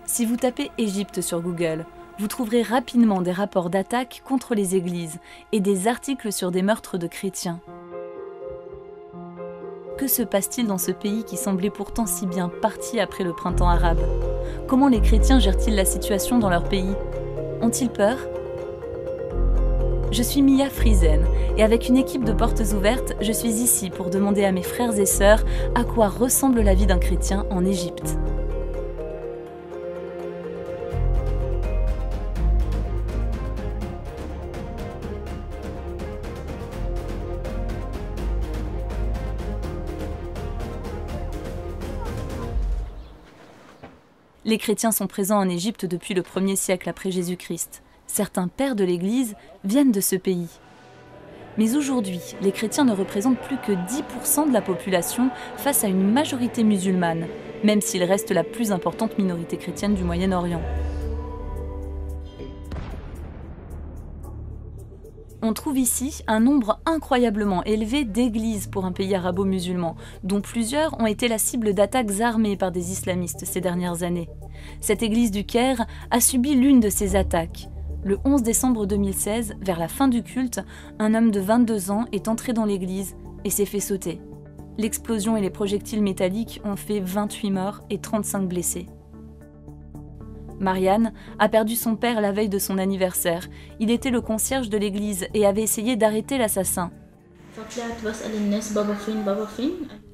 Si vous tapez Égypte sur Google, vous trouverez rapidement des rapports d'attaques contre les églises et des articles sur des meurtres de chrétiens. Que se passe-t-il dans ce pays qui semblait pourtant si bien parti après le printemps arabe? Comment les chrétiens gèrent-ils la situation dans leur pays? Ont-ils peur? Je suis Mia Friesen et avec une équipe de portes ouvertes, je suis ici pour demander à mes frères et sœurs à quoi ressemble la vie d'un chrétien en Égypte. Les chrétiens sont présents en Égypte depuis le 1er siècle après Jésus-Christ. Certains pères de l'Église viennent de ce pays. Mais aujourd'hui, les chrétiens ne représentent plus que 10% de la population face à une majorité musulmane, même s'ils restent la plus importante minorité chrétienne du Moyen-Orient. On trouve ici un nombre incroyablement élevé d'églises pour un pays arabo-musulman, dont plusieurs ont été la cible d'attaques armées par des islamistes ces dernières années. Cette église du Caire a subi l'une de ces attaques. Le 11 décembre 2016, vers la fin du culte, un homme de 22 ans est entré dans l'église et s'est fait sauter. L'explosion et les projectiles métalliques ont fait 28 morts et 35 blessés. Marianne a perdu son père la veille de son anniversaire. Il était le concierge de l'église et avait essayé d'arrêter l'assassin.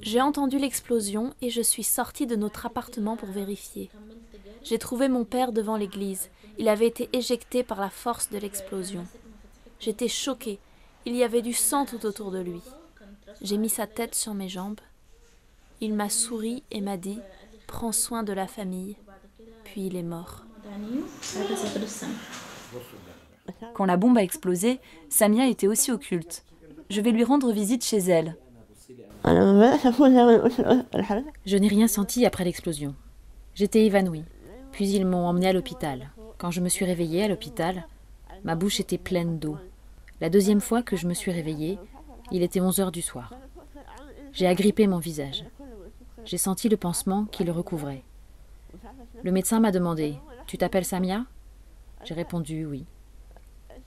J'ai entendu l'explosion et je suis sortie de notre appartement pour vérifier. J'ai trouvé mon père devant l'église. Il avait été éjecté par la force de l'explosion. J'étais choquée. Il y avait du sang tout autour de lui. J'ai mis sa tête sur mes jambes. Il m'a souri et m'a dit « Prends soin de la famille ». Puis il est mort. Quand la bombe a explosé, Samia était aussi au culte. Je vais lui rendre visite chez elle. Je n'ai rien senti après l'explosion. J'étais évanouie. Puis ils m'ont emmenée à l'hôpital. Quand je me suis réveillée à l'hôpital, ma bouche était pleine d'eau. La deuxième fois que je me suis réveillée, il était 11 heures du soir. J'ai agrippé mon visage. J'ai senti le pansement qui le recouvrait. Le médecin m'a demandé « Tu t'appelles Samia ?» J'ai répondu « oui ».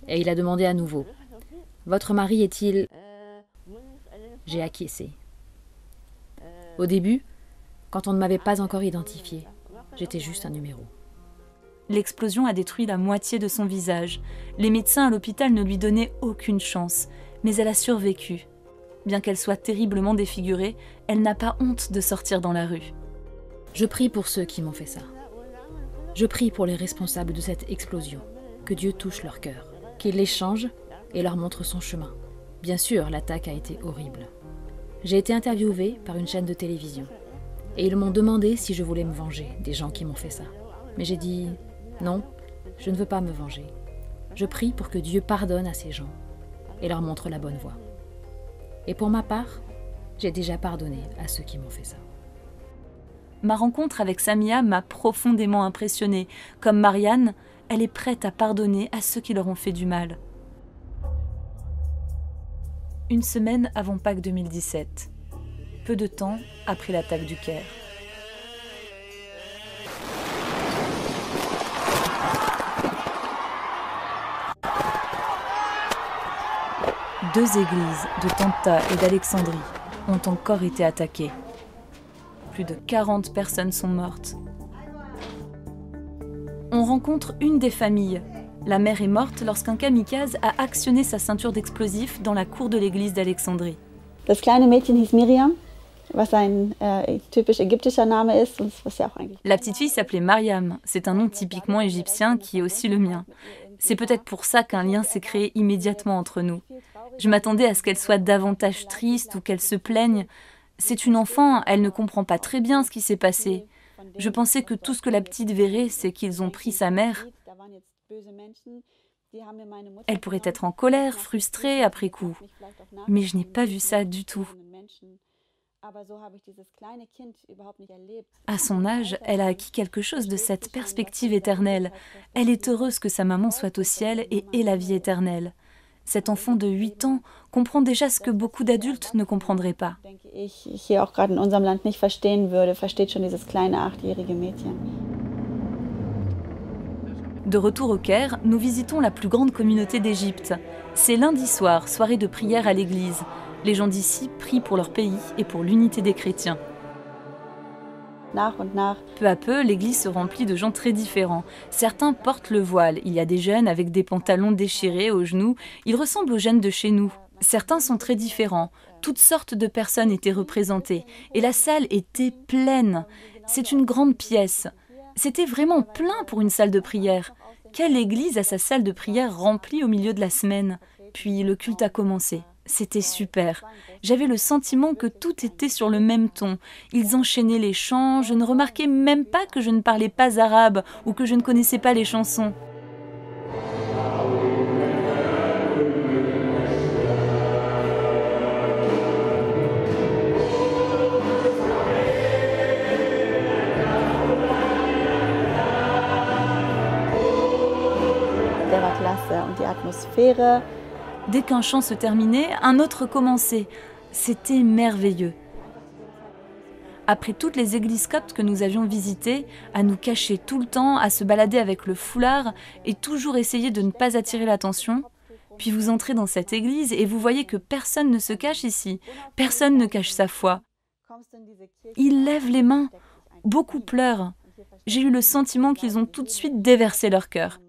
Et il a demandé à nouveau « Votre mari est-il » J'ai acquiescé. Au début, quand on ne m'avait pas encore identifiée, j'étais juste un numéro. L'explosion a détruit la moitié de son visage. Les médecins à l'hôpital ne lui donnaient aucune chance, mais elle a survécu. Bien qu'elle soit terriblement défigurée, elle n'a pas honte de sortir dans la rue. Je prie pour ceux qui m'ont fait ça. Je prie pour les responsables de cette explosion, que Dieu touche leur cœur, qu'il les change et leur montre son chemin. Bien sûr, l'attaque a été horrible. J'ai été interviewée par une chaîne de télévision et ils m'ont demandé si je voulais me venger des gens qui m'ont fait ça. Mais j'ai dit non, je ne veux pas me venger. Je prie pour que Dieu pardonne à ces gens et leur montre la bonne voie. Et pour ma part, j'ai déjà pardonné à ceux qui m'ont fait ça. Ma rencontre avec Samia m'a profondément impressionnée. Comme Marianne, elle est prête à pardonner à ceux qui leur ont fait du mal. Une semaine avant Pâques 2017, peu de temps après l'attaque du Caire. Deux églises de Tanta et d'Alexandrie ont encore été attaquées. Plus de 40 personnes sont mortes. On rencontre une des familles. La mère est morte lorsqu'un kamikaze a actionné sa ceinture d'explosifs dans la cour de l'église d'Alexandrie. Das kleine Mädchen hieß Miriam, was ein typisch ägyptischer Name ist, was ja auch eigentlich. La petite fille s'appelait Mariam. C'est un nom typiquement égyptien qui est aussi le mien. C'est peut-être pour ça qu'un lien s'est créé immédiatement entre nous. Je m'attendais à ce qu'elle soit davantage triste ou qu'elle se plaigne. C'est une enfant, elle ne comprend pas très bien ce qui s'est passé. Je pensais que tout ce que la petite verrait, c'est qu'ils ont pris sa mère. Elle pourrait être en colère, frustrée après coup. Mais je n'ai pas vu ça du tout. À son âge, elle a acquis quelque chose de cette perspective éternelle. Elle est heureuse que sa maman soit au ciel et ait la vie éternelle. Cet enfant de 8 ans comprend déjà ce que beaucoup d'adultes ne comprendraient pas. De retour au Caire, nous visitons la plus grande communauté d'Égypte. C'est lundi soir, soirée de prière à l'église. Les gens d'ici prient pour leur pays et pour l'unité des chrétiens. Peu à peu, l'église se remplit de gens très différents. Certains portent le voile. Il y a des jeunes avec des pantalons déchirés aux genoux. Ils ressemblent aux jeunes de chez nous. Certains sont très différents. Toutes sortes de personnes étaient représentées. Et la salle était pleine. C'est une grande pièce. C'était vraiment plein pour une salle de prière. Quelle église a sa salle de prière remplie au milieu de la semaine? Puis le culte a commencé. C'était super. J'avais le sentiment que tout était sur le même ton. Ils enchaînaient les chants, je ne remarquais même pas que je ne parlais pas arabe ou que je ne connaissais pas les chansons. Dès qu'un chant se terminait, un autre commençait. C'était merveilleux. Après toutes les églises coptes que nous avions visitées, à nous cacher tout le temps, à se balader avec le foulard et toujours essayer de ne pas attirer l'attention, puis vous entrez dans cette église et vous voyez que personne ne se cache ici, personne ne cache sa foi. Ils lèvent les mains, beaucoup pleurent. J'ai eu le sentiment qu'ils ont tout de suite déversé leur cœur.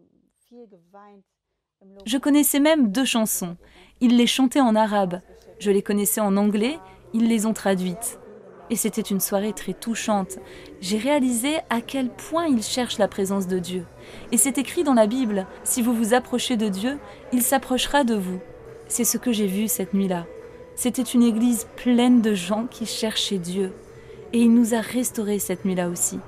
Je connaissais même 2 chansons. Ils les chantaient en arabe. Je les connaissais en anglais, ils les ont traduites. Et c'était une soirée très touchante. J'ai réalisé à quel point ils cherchent la présence de Dieu. Et c'est écrit dans la Bible, si vous vous approchez de Dieu, il s'approchera de vous. C'est ce que j'ai vu cette nuit-là. C'était une église pleine de gens qui cherchaient Dieu. Et il nous a restaurés cette nuit-là aussi.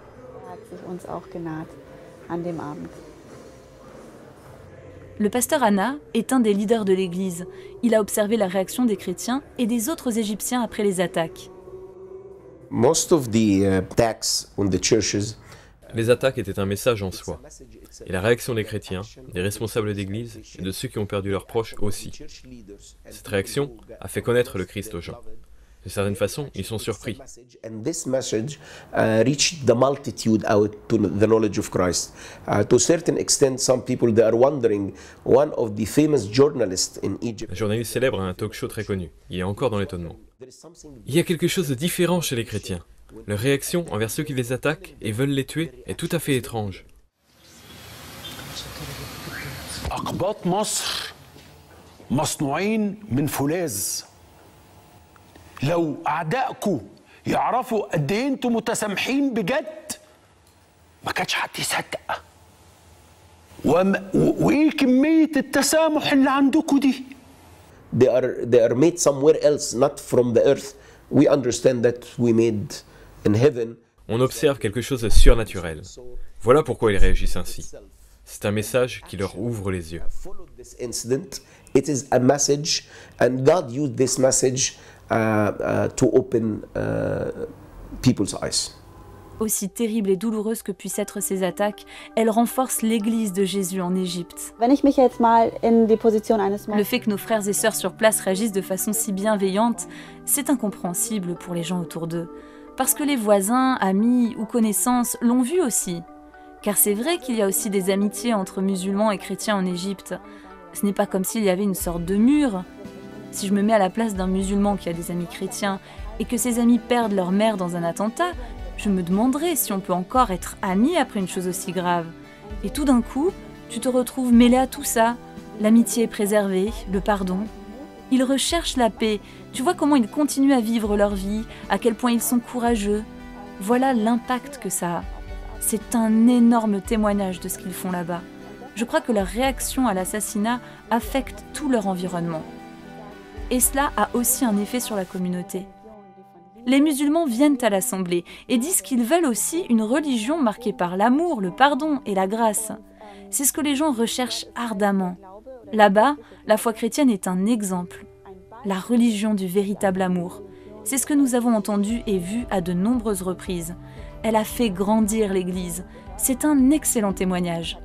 Le pasteur Anna est un des leaders de l'église. Il a observé la réaction des chrétiens et des autres Égyptiens après les attaques. Les attaques étaient un message en soi. Et la réaction des chrétiens, des responsables d'église et de ceux qui ont perdu leurs proches aussi. Cette réaction a fait connaître le Christ aux gens. De certaine façon, ils sont surpris. Un journaliste célèbre a un talk show très connu. Il est encore dans l'étonnement. Il y a quelque chose de différent chez les chrétiens. Leur réaction envers ceux qui les attaquent et veulent les tuer est tout à fait étrange. أقباط مصر مصنوعين من فولاذ. لو أعدائكم يعرفوا قد إيه أنتم متسامحين بجد ما كانش حد يصدق. وإيه كمية التسامح اللي عندكم دي؟ They are made somewhere else, not from the earth. We understand that we made in heaven. On observe quelque chose de surnaturel. Voilà pourquoi ils réagissent ainsi. C'est un message qui leur ouvre les yeux. It is a message, and God used this message to open people's eyes. Aussi terribles et douloureuses que puissent être ces attaques, elles renforcent l'Église de Jésus en Égypte. Le fait que nos frères et sœurs sur place réagissent de façon si bienveillante, c'est incompréhensible pour les gens autour d'eux. Parce que les voisins, amis ou connaissances l'ont vu aussi. Car c'est vrai qu'il y a aussi des amitiés entre musulmans et chrétiens en Égypte. Ce n'est pas comme s'il y avait une sorte de mur. Si je me mets à la place d'un musulman qui a des amis chrétiens et que ses amis perdent leur mère dans un attentat, je me demanderais si on peut encore être amis après une chose aussi grave. Et tout d'un coup, tu te retrouves mêlé à tout ça. L'amitié est préservée, le pardon. Ils recherchent la paix. Tu vois comment ils continuent à vivre leur vie, à quel point ils sont courageux. Voilà l'impact que ça a. C'est un énorme témoignage de ce qu'ils font là-bas. Je crois que leur réaction à l'assassinat affecte tout leur environnement. Et cela a aussi un effet sur la communauté. Les musulmans viennent à l'assemblée et disent qu'ils veulent aussi une religion marquée par l'amour, le pardon et la grâce. C'est ce que les gens recherchent ardemment. Là-bas, la foi chrétienne est un exemple. La religion du véritable amour. C'est ce que nous avons entendu et vu à de nombreuses reprises. Elle a fait grandir l'Église. C'est un excellent témoignage.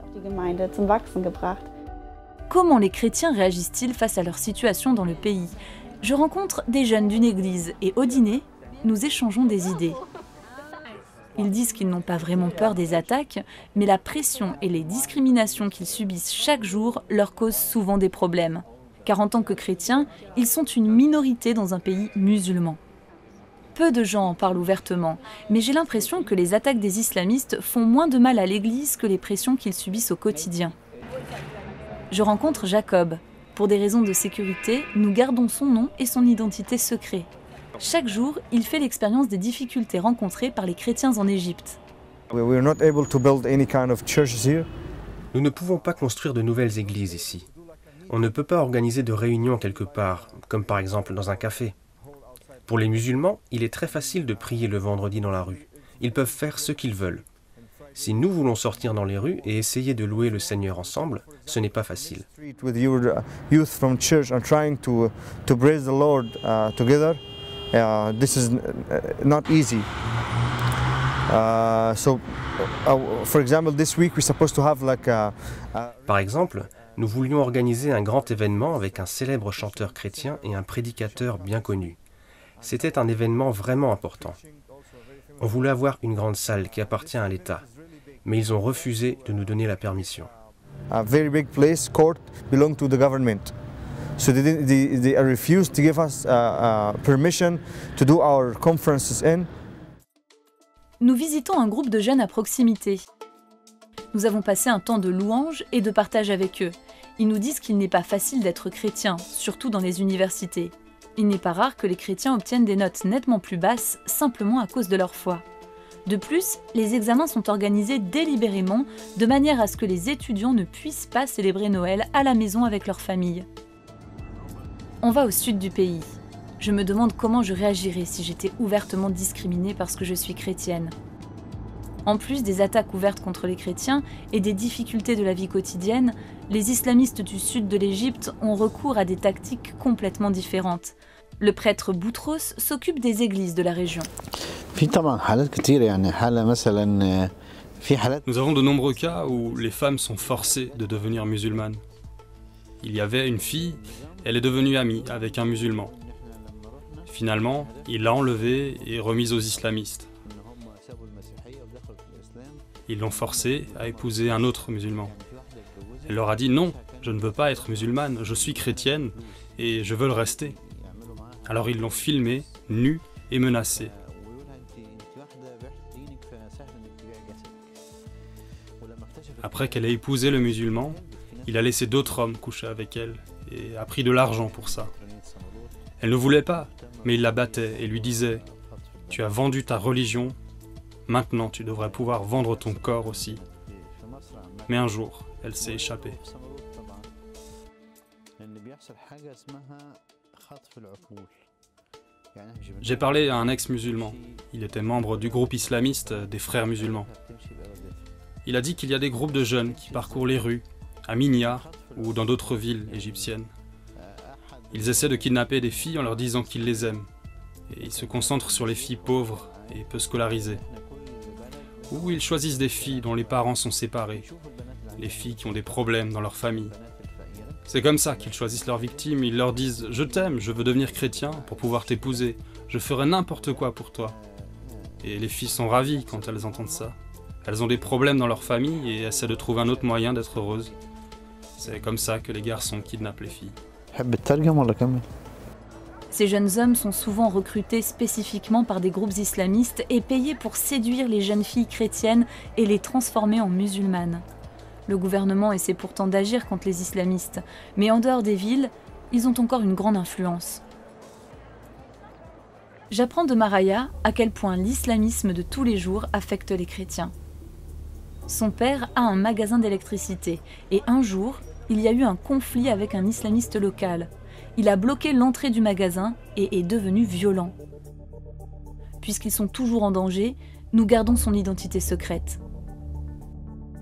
Comment les chrétiens réagissent-ils face à leur situation dans le pays? Je rencontre des jeunes d'une église et au dîner, nous échangeons des idées. Ils disent qu'ils n'ont pas vraiment peur des attaques, mais la pression et les discriminations qu'ils subissent chaque jour leur causent souvent des problèmes. Car en tant que chrétiens, ils sont une minorité dans un pays musulman. Peu de gens en parlent ouvertement, mais j'ai l'impression que les attaques des islamistes font moins de mal à l'Église que les pressions qu'ils subissent au quotidien. Je rencontre Jacob. Pour des raisons de sécurité, nous gardons son nom et son identité secret. Chaque jour, il fait l'expérience des difficultés rencontrées par les chrétiens en Égypte. Nous ne pouvons pas construire de nouvelles églises ici. On ne peut pas organiser de réunions quelque part, comme par exemple dans un café. Pour les musulmans, il est très facile de prier le vendredi dans la rue. Ils peuvent faire ce qu'ils veulent. Si nous voulons sortir dans les rues et essayer de louer le Seigneur ensemble, ce n'est pas facile. Par exemple, nous voulions organiser un grand événement avec un célèbre chanteur chrétien et un prédicateur bien connu. C'était un événement vraiment important. On voulait avoir une grande salle qui appartient à l'État, mais ils ont refusé de nous donner la permission. A very big place, court, belong to the government. So they refused to give us permission to do our conferences in. Nous visitons un groupe de jeunes à proximité. Nous avons passé un temps de louange et de partage avec eux. Ils nous disent qu'il n'est pas facile d'être chrétien, surtout dans les universités. Il n'est pas rare que les chrétiens obtiennent des notes nettement plus basses simplement à cause de leur foi. De plus, les examens sont organisés délibérément de manière à ce que les étudiants ne puissent pas célébrer Noël à la maison avec leur famille. On va au sud du pays. Je me demande comment je réagirais si j'étais ouvertement discriminée parce que je suis chrétienne. En plus des attaques ouvertes contre les chrétiens et des difficultés de la vie quotidienne, les islamistes du sud de l'Égypte ont recours à des tactiques complètement différentes. Le prêtre Boutros s'occupe des églises de la région. Nous avons de nombreux cas où les femmes sont forcées de devenir musulmanes. Il y avait une fille, elle est devenue amie avec un musulman. Finalement, il l'a enlevée et remise aux islamistes. Ils l'ont forcée à épouser un autre musulman. Elle leur a dit « Non, je ne veux pas être musulmane, je suis chrétienne et je veux le rester ». Alors ils l'ont filmée, nue et menacée. Après qu'elle ait épousé le musulman, il a laissé d'autres hommes coucher avec elle et a pris de l'argent pour ça. Elle ne voulait pas, mais il la battait et lui disait « Tu as vendu ta religion, maintenant tu devrais pouvoir vendre ton corps aussi ». Mais un jour, elle s'est échappée. J'ai parlé à un ex-musulman. Il était membre du groupe islamiste des Frères musulmans. Il a dit qu'il y a des groupes de jeunes qui parcourent les rues, à Minya ou dans d'autres villes égyptiennes. Ils essaient de kidnapper des filles en leur disant qu'ils les aiment. Et ils se concentrent sur les filles pauvres et peu scolarisées. Ou ils choisissent des filles dont les parents sont séparés, les filles qui ont des problèmes dans leur famille. C'est comme ça qu'ils choisissent leurs victimes, ils leur disent « Je t'aime, je veux devenir chrétien pour pouvoir t'épouser, je ferai n'importe quoi pour toi ». Et les filles sont ravies quand elles entendent ça. Elles ont des problèmes dans leur famille et essaient de trouver un autre moyen d'être heureuses. C'est comme ça que les garçons kidnappent les filles. Ces jeunes hommes sont souvent recrutés spécifiquement par des groupes islamistes et payés pour séduire les jeunes filles chrétiennes et les transformer en musulmanes. Le gouvernement essaie pourtant d'agir contre les islamistes, mais en dehors des villes, ils ont encore une grande influence. J'apprends de Maraya à quel point l'islamisme de tous les jours affecte les chrétiens. Son père a un magasin d'électricité et un jour, il y a eu un conflit avec un islamiste local. Il a bloqué l'entrée du magasin et est devenu violent. Puisqu'ils sont toujours en danger, nous gardons son identité secrète.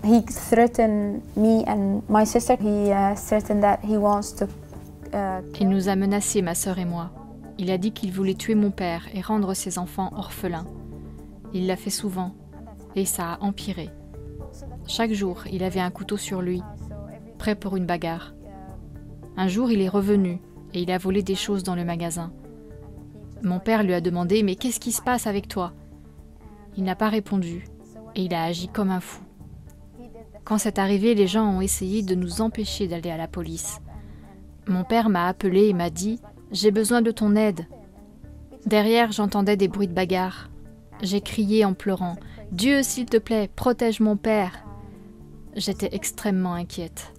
He threatened me and my sister. He threatened that he wants to. Il nous a menacés, ma sœur et moi. Il a dit qu'il voulait tuer mon père et rendre ses enfants orphelins. Il l'a fait souvent, et ça a empiré. Chaque jour, il avait un couteau sur lui, prêt pour une bagarre. Un jour, il est revenu et il a volé des choses dans le magasin. Mon père lui a demandé « Mais qu'est-ce qui se passe avec toi ?» Il n'a pas répondu et il a agi comme un fou. Quand c'est arrivé, les gens ont essayé de nous empêcher d'aller à la police. Mon père m'a appelé et m'a dit « J'ai besoin de ton aide ». Derrière, j'entendais des bruits de bagarre. J'ai crié en pleurant « Dieu, s'il te plaît, protège mon père ». J'étais extrêmement inquiète.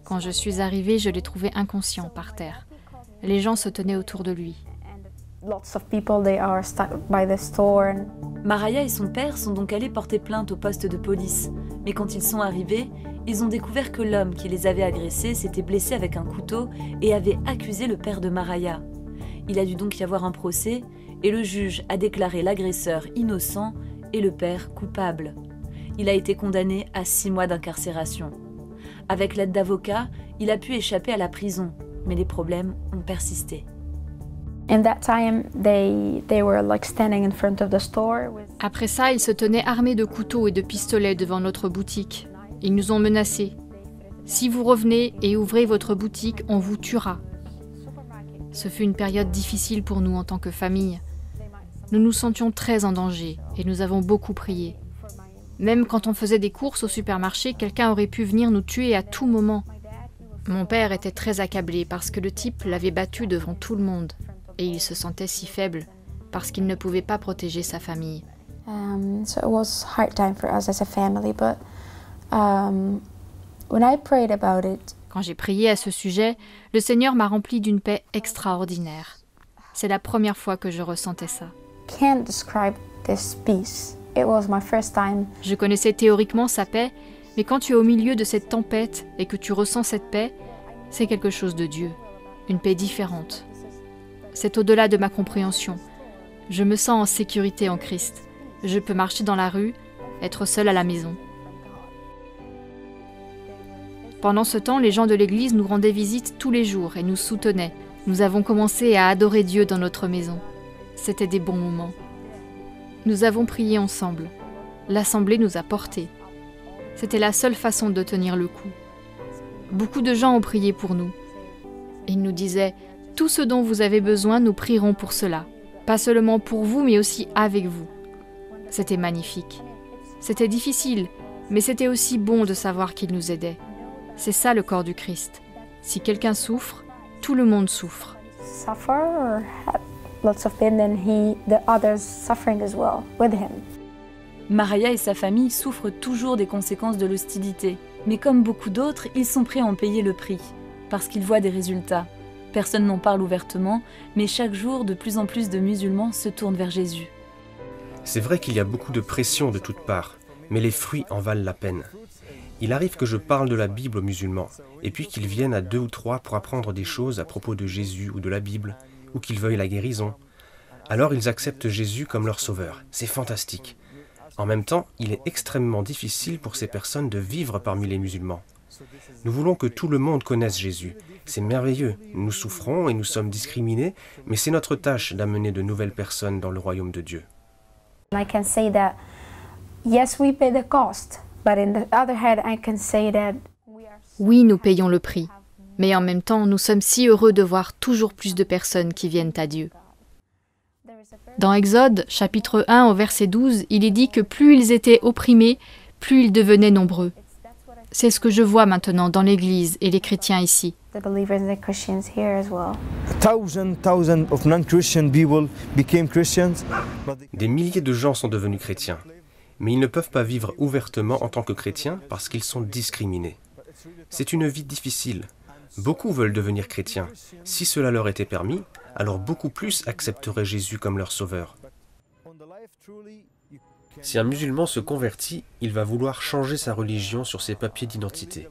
Quand je suis arrivée, je l'ai trouvé inconscient par terre. Les gens se tenaient autour de lui. Maraya et son père sont donc allés porter plainte au poste de police. Mais quand ils sont arrivés, ils ont découvert que l'homme qui les avait agressés s'était blessé avec un couteau et avait accusé le père de Maraya. Il a dû donc y avoir un procès et le juge a déclaré l'agresseur innocent et le père coupable. Il a été condamné à 6 mois d'incarcération. Avec l'aide d'avocats, il a pu échapper à la prison, mais les problèmes ont persisté. Après ça, ils se tenaient armés de couteaux et de pistolets devant notre boutique. Ils nous ont menacés. « Si vous revenez et ouvrez votre boutique, on vous tuera. » Ce fut une période difficile pour nous en tant que famille. Nous nous sentions très en danger et nous avons beaucoup prié. Même quand on faisait des courses au supermarché, quelqu'un aurait pu venir nous tuer à tout moment. Mon père était très accablé parce que le type l'avait battu devant tout le monde. Et il se sentait si faible parce qu'il ne pouvait pas protéger sa famille. So it was a hard time for us as a family, but when I prayed about it, quand j'ai prié à ce sujet, le Seigneur m'a rempli d'une paix extraordinaire. C'est la première fois que je ressentais ça. Can't describe this peace. It was my first time. Je connaissais théoriquement sa paix, mais quand tu es au milieu de cette tempête et que tu ressens cette paix, c'est quelque chose de Dieu, une paix différente. C'est au-delà de ma compréhension. Je me sens en sécurité en Christ. Je peux marcher dans la rue, être seule à la maison. Pendant ce temps, les gens de l'église nous rendaient visite tous les jours et nous soutenaient. Nous avons commencé à adorer Dieu dans notre maison. C'était des bons moments. Nous avons prié ensemble. L'assemblée nous a portés. C'était la seule façon de tenir le coup. Beaucoup de gens ont prié pour nous. Ils nous disaient « Tout ce dont vous avez besoin, nous prierons pour cela. Pas seulement pour vous, mais aussi avec vous. » C'était magnifique. C'était difficile, mais c'était aussi bon de savoir qu'ils nous aidaient. C'est ça le corps du Christ. Si quelqu'un souffre, tout le monde souffre. Maraya et sa famille souffrent toujours des conséquences de l'hostilité. Mais comme beaucoup d'autres, ils sont prêts à en payer le prix, parce qu'ils voient des résultats. Personne n'en parle ouvertement, mais chaque jour, de plus en plus de musulmans se tournent vers Jésus. C'est vrai qu'il y a beaucoup de pression de toutes parts, mais les fruits en valent la peine. Il arrive que je parle de la Bible aux musulmans, et puis qu'ils viennent à 2 ou 3 pour apprendre des choses à propos de Jésus ou de la Bible, ou qu'ils veuillent la guérison. Alors ils acceptent Jésus comme leur sauveur. C'est fantastique. En même temps, il est extrêmement difficile pour ces personnes de vivre parmi les musulmans. Nous voulons que tout le monde connaisse Jésus. C'est merveilleux. Nous souffrons et nous sommes discriminés, mais c'est notre tâche d'amener de nouvelles personnes dans le royaume de Dieu. I can say that, yes, we pay the cost, but in the other hand, I can say that oui, nous payons le prix, mais en même temps, nous sommes si heureux de voir toujours plus de personnes qui viennent à Dieu. Dans Exode, chapitre 1, au verset 12, il est dit que plus ils étaient opprimés, plus ils devenaient nombreux. C'est ce que je vois maintenant dans l'Église et les chrétiens ici. Des milliers de gens sont devenus chrétiens, mais ils ne peuvent pas vivre ouvertement en tant que chrétiens parce qu'ils sont discriminés. C'est une vie difficile. Beaucoup veulent devenir chrétiens. Si cela leur était permis, alors beaucoup plus accepteraient Jésus comme leur sauveur. Si un musulman se convertit, il va vouloir changer sa religion sur ses papiers d'identité.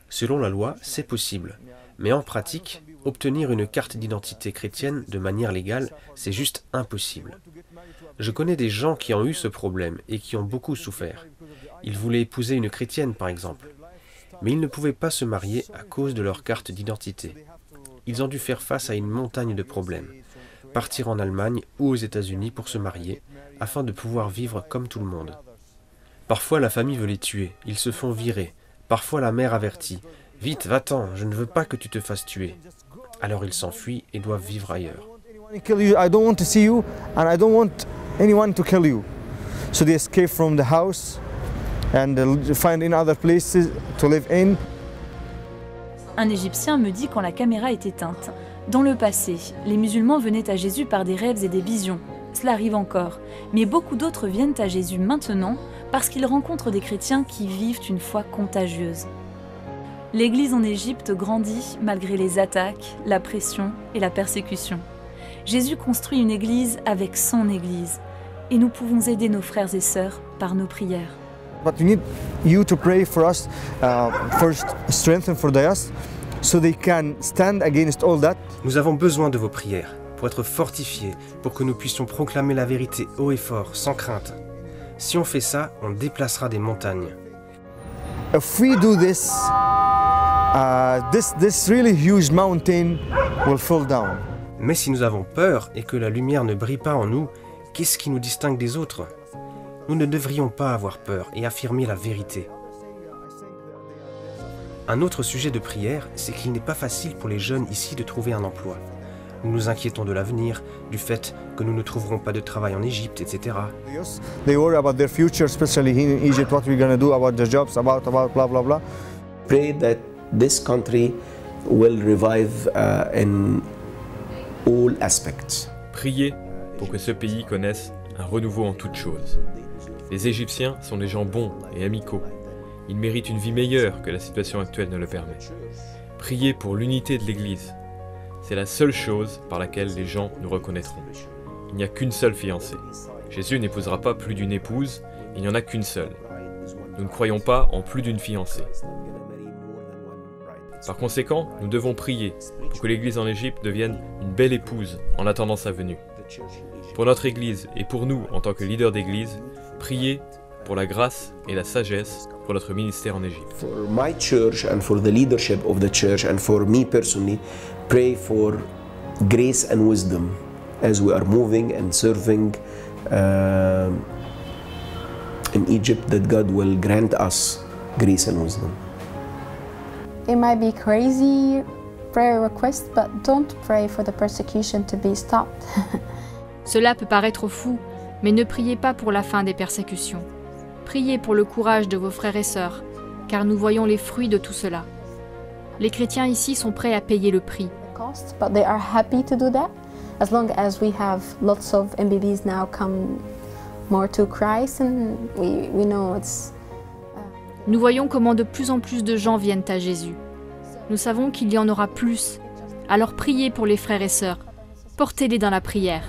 Selon la loi, c'est possible. Mais en pratique, obtenir une carte d'identité chrétienne de manière légale, c'est juste impossible. Je connais des gens qui ont eu ce problème et qui ont beaucoup souffert. Ils voulaient épouser une chrétienne, par exemple. Mais ils ne pouvaient pas se marier à cause de leur carte d'identité. Ils ont dû faire face à une montagne de problèmes. Partir en Allemagne ou aux États-Unis pour se marier, afin de pouvoir vivre comme tout le monde. Parfois la famille veut les tuer, ils se font virer. Parfois la mère avertit « Vite, va-t'en, je ne veux pas que tu te fasses tuer ». Alors ils s'enfuient et doivent vivre ailleurs. so they escape from the house and find in other places to live in. Un Égyptien me dit quand la caméra est éteinte. Dans le passé, les musulmans venaient à Jésus par des rêves et des visions. Cela arrive encore, mais beaucoup d'autres viennent à Jésus maintenant parce qu'ils rencontrent des chrétiens qui vivent une foi contagieuse. L'Église en Égypte grandit malgré les attaques, la pression et la persécution. Jésus construit une Église avec son Église, et nous pouvons aider nos frères et sœurs par nos prières. But we need you to pray for us, first strengthen for us, so they can stand against all that. Nous avons besoin de vos prières pour être fortifiés, pour que nous puissions proclamer la vérité haut et fort, sans crainte. Si on fait ça, on déplacera des montagnes. If we do this, this really huge mountain will fall down. Mais si nous avons peur et que la lumière ne brille pas en nous, qu'est-ce qui nous distingue des autres? Nous ne devrions pas avoir peur et affirmer la vérité. Un autre sujet de prière, c'est qu'il n'est pas facile pour les jeunes ici de trouver un emploi. Nous nous inquiétons de l'avenir, du fait que nous ne trouverons pas de travail en Égypte, etc. They worry about their future, especially here in Egypt, what we're going to do about the jobs, about blah blah blah. Pray that this country will revive in all aspects. Priez pour que ce pays connaisse un renouveau en toutes choses. Les Égyptiens sont des gens bons et amicaux. Ils méritent une vie meilleure que la situation actuelle ne le permet. Priez pour l'unité de l'Église. C'est la seule chose par laquelle les gens nous reconnaîtront. Il n'y a qu'une seule fiancée. Jésus n'épousera pas plus d'une épouse, il n'y en a qu'une seule. Nous ne croyons pas en plus d'une fiancée. Par conséquent, nous devons prier pour que l'Église en Égypte devienne une belle épouse en attendant sa venue. Pour notre Église et pour nous en tant que leaders d'Église, priez pour la grâce et la sagesse pour notre ministère en Égypte. For my church and for the leadership of the church and for me personally, pray for grace and wisdom as we are moving and serving in Egypt, that God will grant us grace and wisdom. It might be crazy prayer request, but don't pray for the persecution to be stopped. Cela peut paraître fou, mais ne priez pas pour la fin des persécutions. Priez pour le courage de vos frères et sœurs, car nous voyons les fruits de tout cela. Les chrétiens ici sont prêts à payer le prix. But they are happy to do that, as long as we have lots of MBBs now come more to Christ, and we know it's. Nous voyons comment de plus en plus de gens viennent à Jésus. Nous savons qu'il y en aura plus. Alors priez pour les frères et sœurs. Portez-les dans la prière.